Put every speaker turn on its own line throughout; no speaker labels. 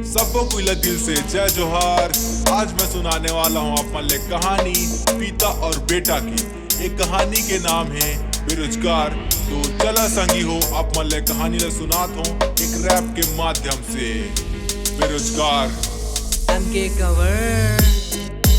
सबको कुल दिल से जय जोहार। आज मैं सुनाने वाला हूँ आप मन कहानी पिता और बेटा की। एक कहानी के नाम है बेरोजगार। तो चला संगी हो आप मन कहानी ला सुनात हूँ एक रैप के माध्यम से। बेरोजगार
के कवर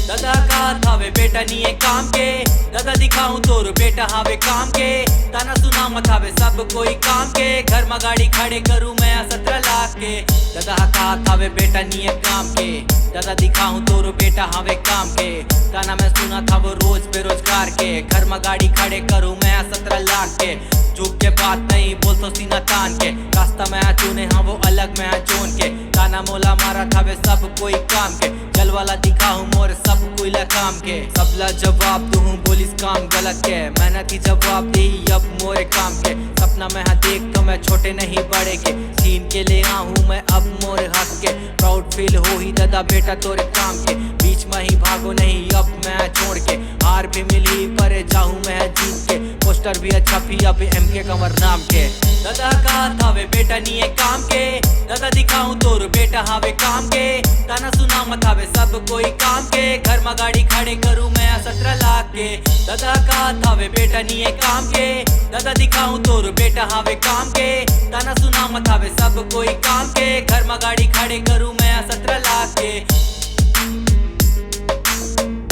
दादा का थावे बेटा नहीं है काम के। दादा दिखाऊं तोर बेटा हावे काम के। ताना सुना मत हावे सब कोई काम के। घर में गाड़ी खड़े करूं मैं 17 लाख के। दादा का थावे बेटा नहीं है काम के। दादा दिखाऊं तोर बेटा हावे काम के। ताना मैं सुना था वो रोज बेरोजगार के। घर में गाड़ी खड़े करूं मैं 17 लाख के। झूठ के बात नहीं बोल तो सीना तान के। रास्ता मैं चुने हाँ वो अलग मैं चुन के। ताना मोला मारा था वे सब कोई काम के। जल वाला दिखाऊं मोर सब कोई ला काम के। सबला जवाब दूं बोलिस काम गलत के। मेहनत की जवाब दी अब मोरे काम के। सपना मैं हाँ देख तो मैं छोटे नहीं बड़े के। सीन के ले आऊं मैं अब मोरे हक के। प्राउड फील हो ही दादा बेटा तोरे काम के। बीच में ही भागो नहीं अब मैं छोड़ के। हार भी मिली पर जाऊं मैं जीत के। पोस्टर भी अच्छा भी अब MK कंवर नाम के। दादा का थावे बेटा नहीं है काम के। दादा दिखाऊं तोर बेटा हावे काम के। ताना सुना मत हावे सब कोई काम के। घर में गाड़ी खड़े करूं मैं 17 लाख के। दादा का थावे बेटा नहीं है काम के। दादा दिखाऊं तोर बेटा हावे काम के। ताना सुना मत हावे सब कोई काम के। घर में गाड़ी खड़े करूं मैं 17 लाख के।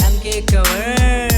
MK कंवर